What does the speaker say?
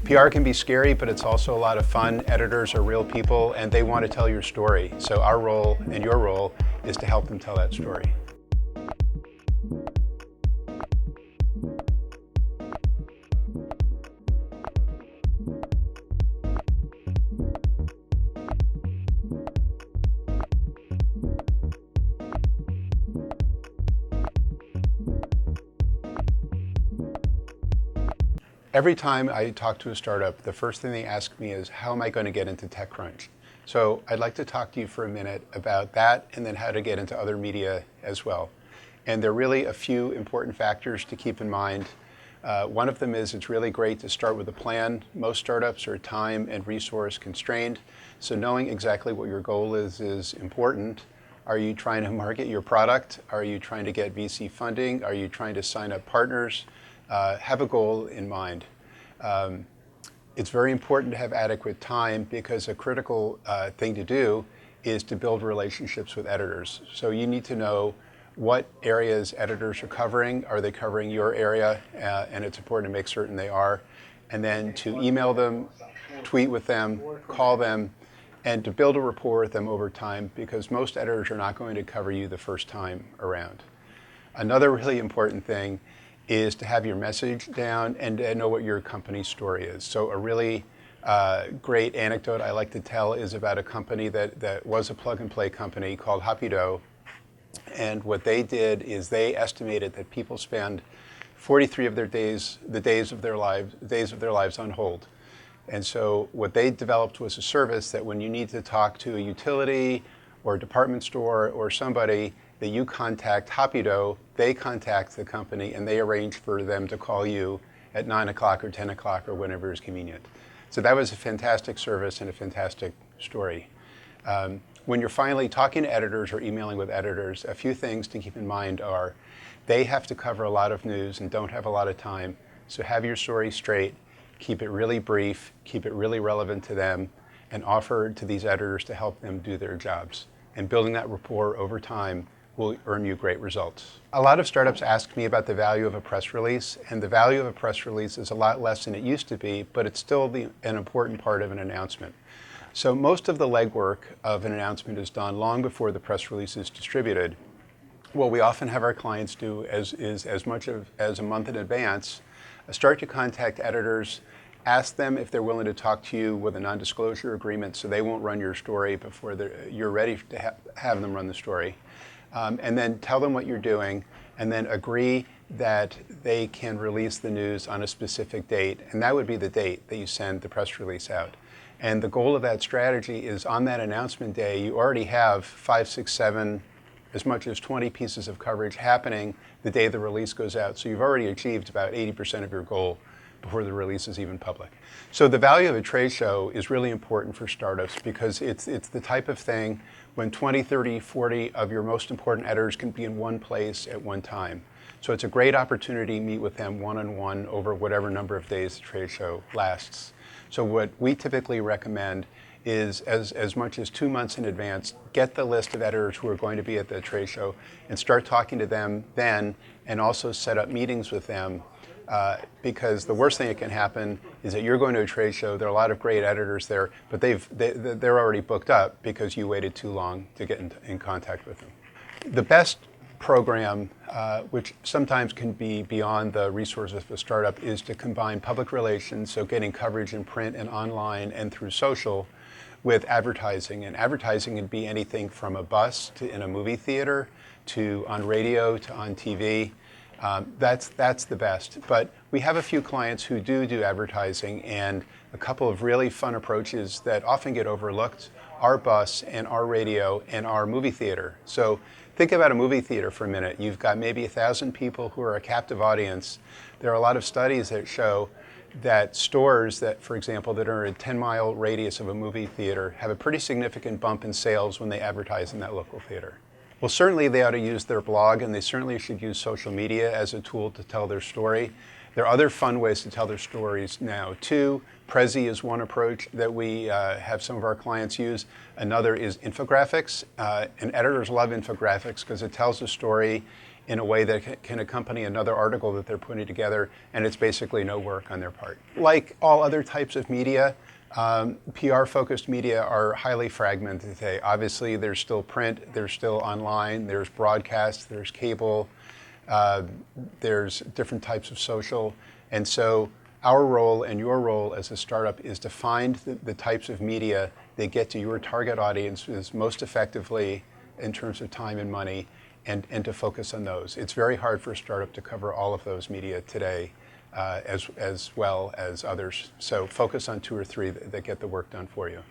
PR can be scary, but it's also a lot of fun. Editors are real people and they want to tell your story. So our role and your role is to help them tell that story. Every time I talk to a startup, the first thing they ask me is, how am I going to get into TechCrunch? So I'd like to talk to you for a minute about that and then how to get into other media as well. And there are really a few important factors to keep in mind. One of them is it's really great to start with a plan. Most startups are time and resource constrained, so knowing exactly what your goal is important. Are you trying to market your product? Are you trying to get VC funding? Are you trying to sign up partners? Have a goal in mind. It's very important to have adequate time because a critical thing to do is to build relationships with editors. So you need to know what areas editors are covering. Are they covering your area? And it's important to make certain they are. And then to email them, tweet with them, call them, and to build a rapport with them over time because most editors are not going to cover you the first time around. Another really important thing is to have your message down and know what your company's story is. So a really great anecdote I like to tell is about a company that was a plug-and-play company called Hoppy-Do. And what they did is they estimated that people spend 43 of their days, the days of their lives on hold. And so what they developed was a service that when you need to talk to a utility or a department store or somebody, that you contact Hoppy-Do, they contact the company, and they arrange for them to call you at 9 o'clock or 10 o'clock or whenever is convenient. So that was a fantastic service and a fantastic story. When you're finally talking to editors or emailing with editors, a few things to keep in mind are they have to cover a lot of news and don't have a lot of time. So have your story straight, keep it really brief, keep it really relevant to them, and offer to these editors to help them do their jobs. And building that rapport over time will earn you great results. A lot of startups ask me about the value of a press release, and the value of a press release is a lot less than it used to be, but it's still an important part of an announcement. So most of the legwork of an announcement is done long before the press release is distributed. What we often have our clients do is as much as a month in advance, start to contact editors, ask them if they're willing to talk to you with a non-disclosure agreement so they won't run your story before you're ready to have them run the story. And then tell them what you're doing, and then agree that they can release the news on a specific date, and that would be the date that you send the press release out. And the goal of that strategy is on that announcement day, you already have 5, 6, 7, as much as 20 pieces of coverage happening the day the release goes out. So you've already achieved about 80% of your goal before the release is even public. So the value of a trade show is really important for startups because it's the type of thing when 20, 30, 40 of your most important editors can be in one place at one time. So it's a great opportunity to meet with them one-on-one over whatever number of days the trade show lasts. So what we typically recommend is as much as 2 months in advance, get the list of editors who are going to be at the trade show and start talking to them then, and also set up meetings with them. Because the worst thing that can happen is that you're going to a trade show, there are a lot of great editors there, but they're already booked up because you waited too long to get in contact with them. The best program, which sometimes can be beyond the resources of a startup, is to combine public relations, so getting coverage in print and online and through social, with advertising. And advertising can be anything from a bus to in a movie theater to on radio to on TV. That's the best. But we have a few clients who do advertising, and a couple of really fun approaches that often get overlooked are bus and our radio and our movie theater. So think about a movie theater for a minute. You've got maybe 1,000 people who are a captive audience. There are a lot of studies that show that stores that, for example, that are a 10-mile radius of a movie theater have a pretty significant bump in sales when they advertise in that local theater. Well, certainly they ought to use their blog, and they certainly should use social media as a tool to tell their story. There are other fun ways to tell their stories now, too. Prezi is one approach that we have some of our clients use. Another is infographics, and editors love infographics because it tells a story in a way that can accompany another article that they're putting together, and it's basically no work on their part. Like all other types of media, PR-focused media are highly fragmented today. Obviously, there's still print, there's still online, there's broadcast, there's cable, there's different types of social. And so our role and your role as a startup is to find the types of media that get to your target audiences most effectively in terms of time and money, and to focus on those. It's very hard for a startup to cover all of those media today, as well as others. So focus on 2 or 3 that get the work done for you.